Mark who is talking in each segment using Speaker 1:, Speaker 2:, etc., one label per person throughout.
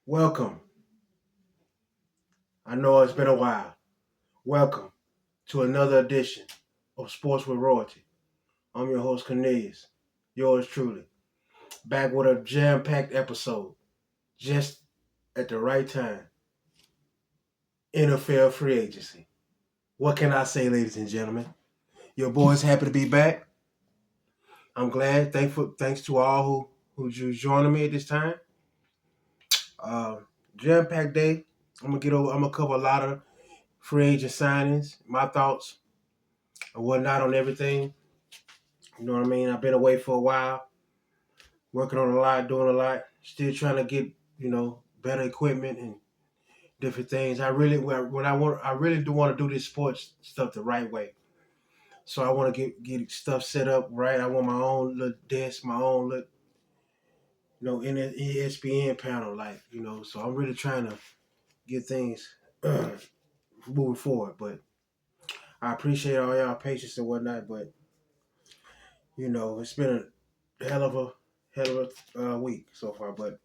Speaker 1: Welcome. I know it's been a while. Welcome to another edition of Sports with Royalty. I'm your host, Cornelius. Yours truly. Back with a jam packed episode just at the right time. NFL free agency. What can I say, ladies and gentlemen? Your boy's happy to be back. I'm glad. Thanks to all who's joining me at this time. Uh, jam packed day. I'm gonna cover a lot of free agent signings, my thoughts and whatnot on everything. You know what I mean? I've been away for a while, working on a lot, doing a lot, still trying to get, better equipment and different things. I really do want to do this sports stuff the right way. So I want to get stuff set up right. I want my own little desk, my own little, in an ESPN panel, So I'm really trying to get things moving forward. But I appreciate all y'all patience and whatnot. But it's been a hell of a week so far. But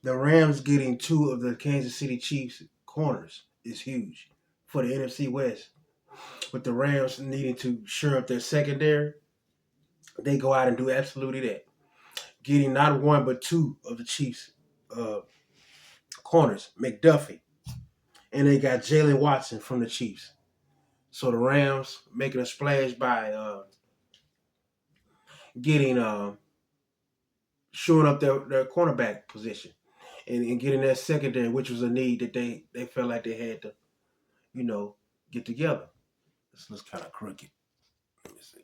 Speaker 1: the Rams getting two of the Kansas City Chiefs corners is huge for the NFC West. With the Rams needing to shore up their secondary, they go out and do absolutely that. Getting not one but two of the Chiefs uh, corners, McDuffie, and they got Jalen Watson from the Chiefs. So the Rams making a splash by getting shoring up their cornerback position and getting that secondary, which was a need that they felt like they had to, you know, get together. This looks kind of crooked. Let me see.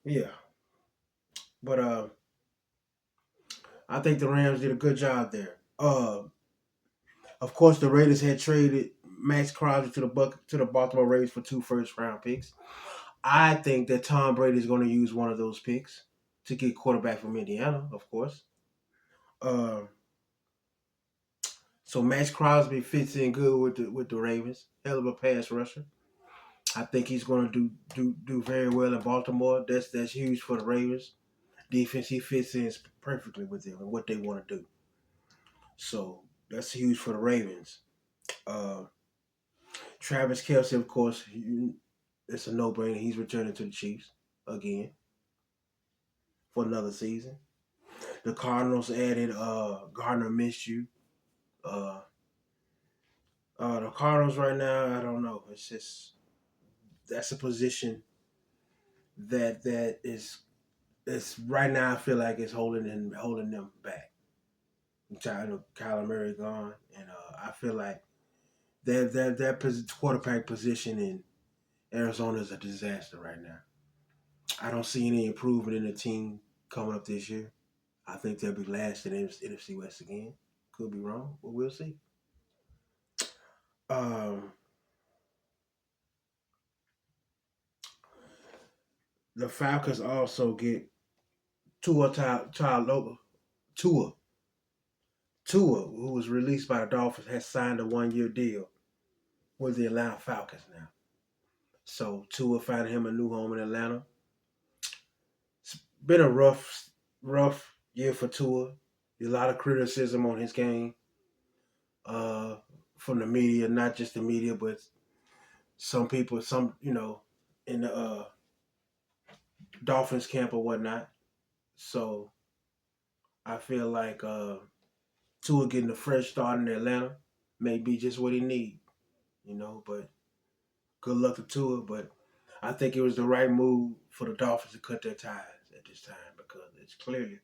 Speaker 1: Yeah, but I think the Rams did a good job there. Of course, the Raiders had traded Max Crosby to the Baltimore Ravens for two first round picks. I think that Tom Brady is going to use one of those picks to get quarterback from Indiana, of course. Uh, so Max Crosby fits in good with the Ravens. Hell of a pass rusher. I think he's going to do very well in Baltimore. That's huge for the Ravens. Defense, he fits in perfectly with them and what they want to do. So that's huge for the Ravens. Uh, Travis Kelce, of course, it's a no-brainer. He's returning to the Chiefs again for another season. The Cardinals added Gardner Minshew. Uh, the Cardinals right now, I don't know. It's just that's a position that is it's right now. I feel like it's holding them back. Kyler Murray gone, and I feel like that quarterback position in Arizona is a disaster right now. I don't see any improvement in the team coming up this year. I think they'll be last in NFC West again. Could be wrong, but we'll see. Um, the Falcons also get Tua Tua Tua, who was released by the Dolphins, has signed a 1 year deal with the Atlanta Falcons now. So Tua found him a new home in Atlanta. It's been a rough year for Tua. A lot of criticism on his game uh, from the media, not just the media, but some people, in the Dolphins camp or whatnot. So I feel like Tua getting a fresh start in Atlanta may be just what he need, but good luck to Tua. But I think it was the right move for the Dolphins to cut their ties at this time because it's clearly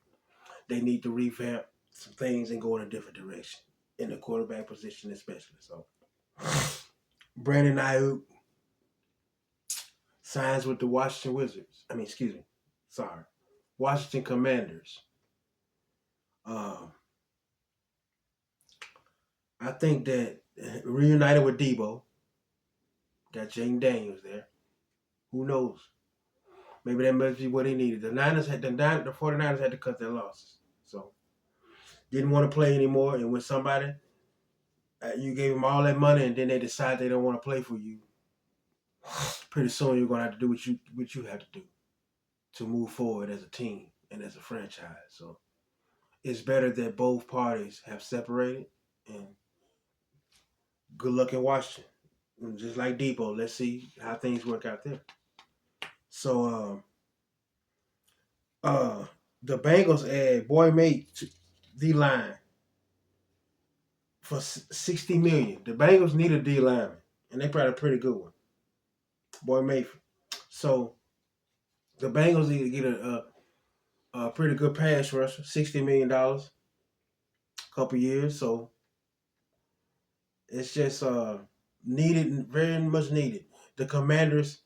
Speaker 1: they need to revamp some things and go in a different direction in the quarterback position, especially. So Brandon Ayuk signs with the Washington Wizards. I mean, excuse me, sorry, Washington Commanders. Um, I think that reunited with Debo, got Jaden Daniels there. Who knows? Maybe that must be what he needed. The 49ers had to cut their losses. So didn't want to play anymore. And when somebody, you gave them all that money and then they decide they don't want to play for you, pretty soon you're going to have to do what you have to do to move forward as a team and as a franchise. So it's better that both parties have separated. And good luck in Washington. Just like Depot, let's see how things work out there. So, the Bengals add boy mate D line for $60 million. The Bengals need a D lineman, and they probably a pretty good one. Boy Mayfield. So the Bengals need to get a pretty good pass rusher, $60 million, a couple years. So it's just needed, very much needed. The Commanders,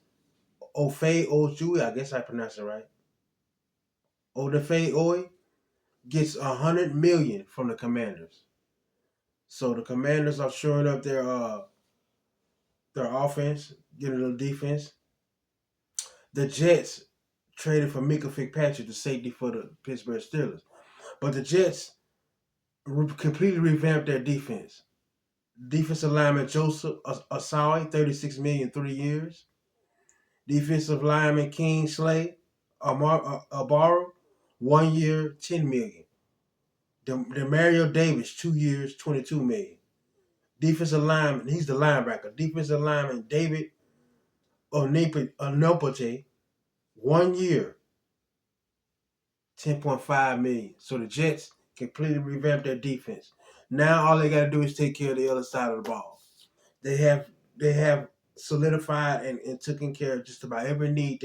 Speaker 1: Ofe Ojui, I guess I pronounced it right. Odafe Oy gets $100 million from the Commanders. So the Commanders are shoring up their offense, getting a little defense. The Jets traded for Mika Fitzpatrick, the safety for the Pittsburgh Steelers. But the Jets completely revamped their defense. Defensive lineman Joseph Asai, $36 million, 3 years. Defensive lineman Kingsley Abaro, 1 year, $10 million. Demario Davis, 2 years, $22 million. Defensive lineman, he's the linebacker. Defensive lineman David Onopoche, 1 year, $10.5 million. So the Jets completely revamped their defense. Now all they got to do is take care of the other side of the ball. They have solidified and taken care of just about every need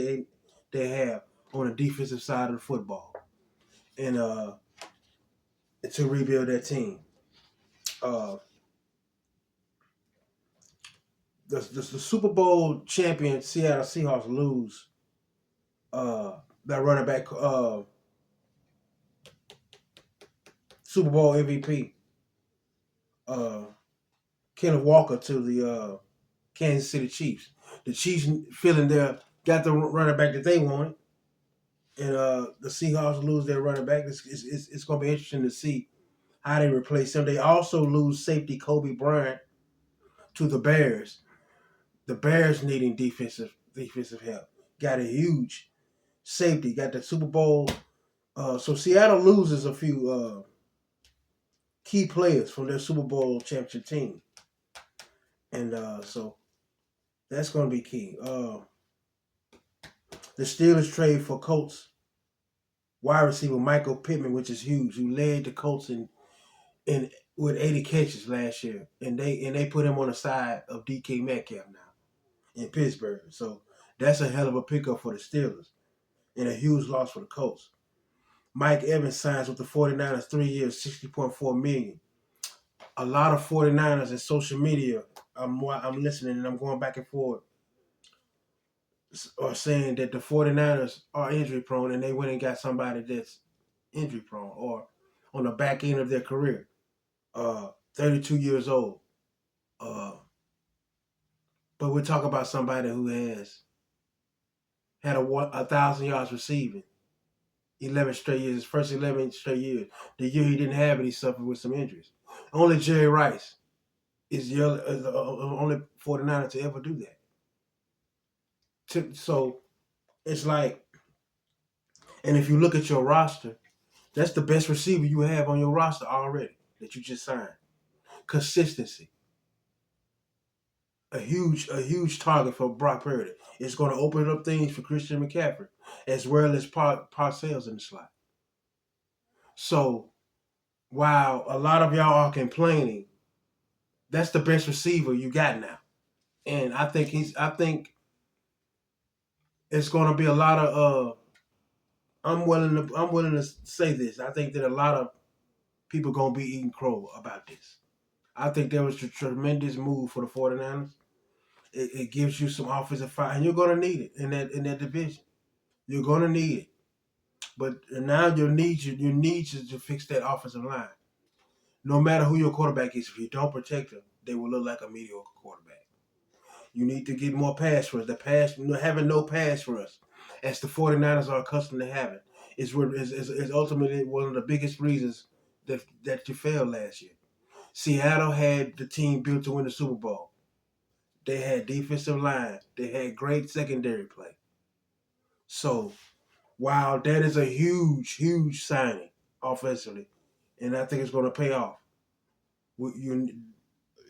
Speaker 1: they have on the defensive side of the football, and to rebuild their team. The Super Bowl champion Seattle Seahawks lose that running back, Super Bowl MVP, Kenneth Walker, to the Kansas City Chiefs. The Chiefs feeling got the running back that they wanted, and the Seahawks lose their running back. It's going to be interesting to see how they replace him. They also lose safety Kobe Bryant to the Bears. The Bears needing defensive help. Got a huge safety. Got the Super Bowl. So Seattle loses a few key players from their Super Bowl championship team, and so that's going to be key. The Steelers trade for Colts wide receiver Michael Pittman, which is huge, who led the Colts in with 80 catches last year, and they put him on the side of DK Metcalf now in Pittsburgh. So that's a hell of a pickup for the Steelers and a huge loss for the Colts. Mike Evans signs with the 49ers, 3 years, $60.4 million. A lot of 49ers in social media, I'm listening and I'm going back and forth, are saying that the 49ers are injury prone and they went and got somebody that's injury prone or on the back end of their career. 32 years old. But we're talking about somebody who has had 1,000 yards receiving 11 straight years, his first 11 straight years. The year he didn't have it, he suffered with some injuries. Only Jerry Rice is the only 49er to ever do that. So it's like, and if you look at your roster, that's the best receiver you have on your roster already that you just signed. Consistency. A huge target for Brock Purdy. It's going to open up things for Christian McCaffrey as well as Parcells in the slot. So while a lot of y'all are complaining, that's the best receiver you got now, and I think it's going to be a lot of. I'm willing to say this. I think that a lot of people going to be eating crow about this. I think there was a tremendous move for the 49ers. It gives you some offensive fire, and you're going to need it in that division. You're going to need it, but now you need to fix that offensive line. No matter who your quarterback is, if you don't protect them, they will look like a mediocre quarterback. You need to get more pass rush. Having no pass rush, as the 49ers are accustomed to having, is ultimately one of the biggest reasons that you failed last year. Seattle had the team built to win the Super Bowl. They had defensive line. They had great secondary play. So while that is a huge signing offensively, and I think it's going to pay off. You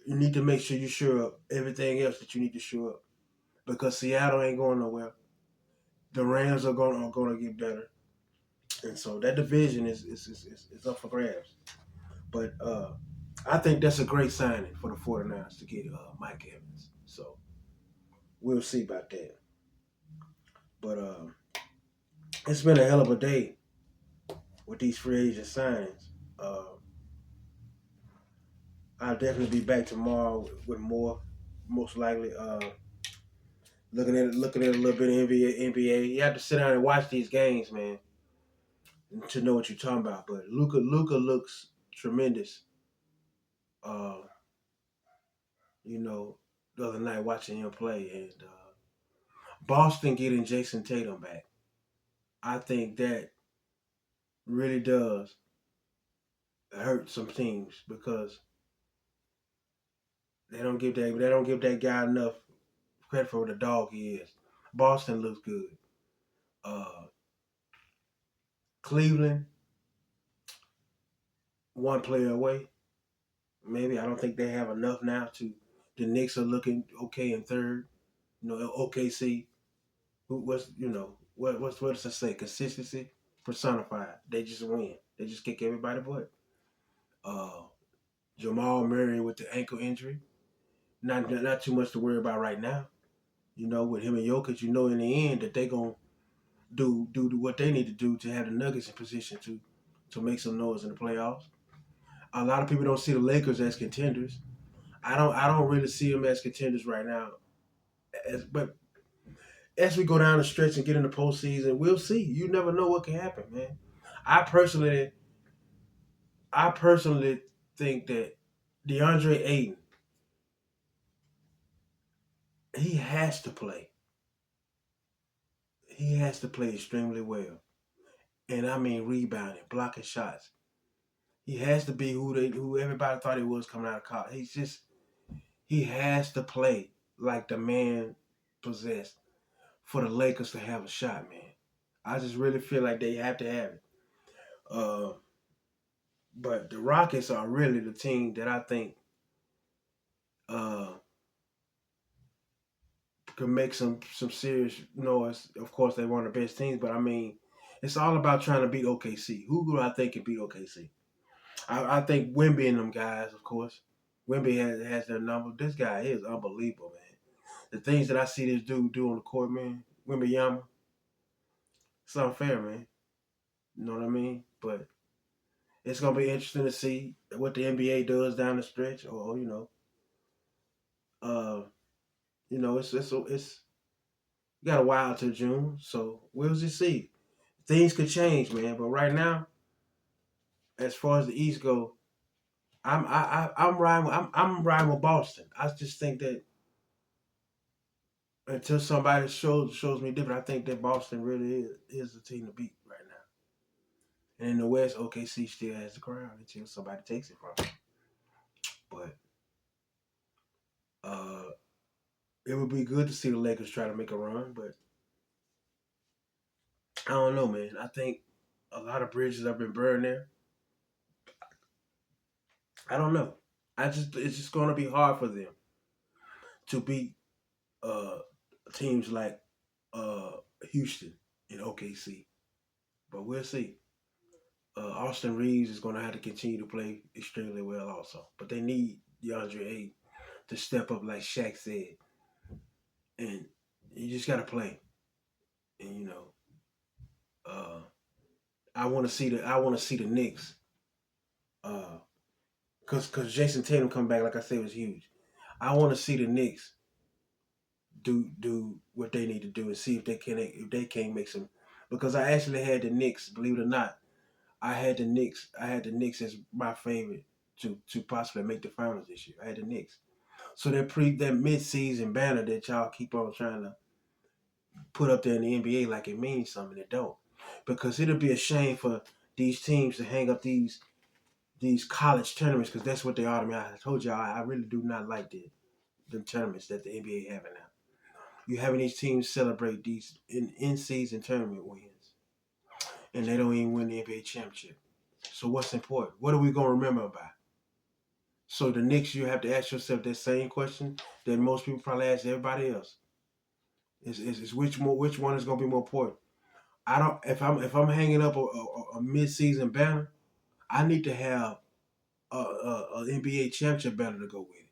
Speaker 1: you need to make sure you sure up everything else that you need to sure up because Seattle ain't going nowhere. The Rams are going to get better, and so that division is up for grabs. But I think that's a great signing for the 49ers to get Mike Evans. So we'll see about that. But it's been a hell of a day with these free agent signings. I'll definitely be back tomorrow with more, most likely. Looking at a little bit of NBA. You have to sit down and watch these games, man, to know what you're talking about. But Luka looks tremendous. Uh, you know, the other night watching him play, and Boston getting Jason Tatum back, I think that really does hurt some teams because they don't give that guy enough credit for the dog he is. Boston looks good. Uh, Cleveland, one player away. Maybe I don't think they have enough now to. The Knicks are looking okay in third. OKC. What does I say? Consistency personified. They just win. They just kick everybody butt. Uh, Jamal Murray with the ankle injury. Not too much to worry about right now. With him and Jokic, in the end that they gonna do what they need to do to have the Nuggets in position to make some noise in the playoffs. A lot of people don't see the Lakers as contenders. I don't really see them as contenders right now. But as we go down the stretch and get in the postseason, we'll see. You never know what can happen, man. I personally, I personally think that DeAndre Ayton, he has to play. He has to play extremely well, and I mean rebounding, blocking shots. He has to be who everybody thought he was coming out of college. He has to play like the man possessed for the Lakers to have a shot, man. I just really feel like they have to have it. Uh, but the Rockets are really the team that I think uh, can make some serious noise. Of course, they're one of the best teams, but I mean, it's all about trying to beat OKC. Who do I think can beat OKC? I think Wemby and them guys, of course. Wemby has their number. This guy is unbelievable, man. The things that I see this dude do on the court, man, Wemby Yama, it's unfair, man. You know what I mean? But it's gonna be interesting to see what the NBA does down the stretch, or uh, it's you got a while till June, so we'll just see. Things could change, man. But right now, as far as the East go, I'm riding with Boston. I just think that until somebody shows me different, I think that Boston really is the team to beat right now. And in the West, OKC still has the crown until somebody takes it from them. But uh, it would be good to see the Lakers try to make a run, but I don't know, man. I think a lot of bridges have been burned there. I don't know. It's just going to be hard for them to beat uh, teams like uh, Houston and OKC. But we'll see. Austin Reeves is going to have to continue to play extremely well also. But they need DeAndre Ayton to step up, like Shaq said, and you just got to play. And uh, I want to see the Knicks, uh, cause Jason Tatum come back, like I said, was huge. I want to see the Knicks do what they need to do and see if they can't make some. Because I actually had the Knicks, believe it or not, I had the Knicks as my favorite to possibly make the finals this year. I had the Knicks. So that mid season banner that y'all keep on trying to put up there in the NBA like it means something, it don't. Because it'll be a shame for these teams to hang up these college tournaments because that's what they are to me. I told y'all I really do not like the tournaments that the NBA having now. You having these teams celebrate these in season tournament wins, and they don't even win the NBA championship. So what's important? What are we gonna remember about? So the next you have to ask yourself that same question that most people probably ask everybody else. Is which one is gonna be more important? I don't if I'm hanging up a mid season banner, I need to have a NBA championship banner to go with it.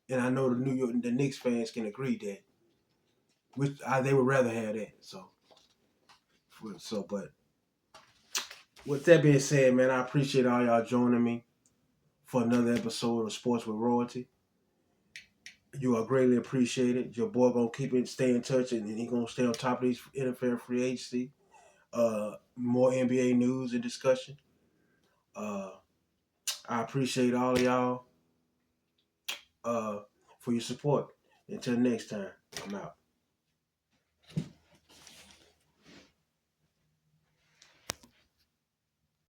Speaker 1: And I know the Knicks fans can agree that they would rather have that. But with that being said, man, I appreciate all y'all joining me for another episode of Sports with Royalty. You are greatly appreciated. Your boy gonna stay in touch, and he gonna stay on top of these NFL free agency, more NBA news and discussion. Uh, I appreciate all of y'all for your support. Until next time, I'm out.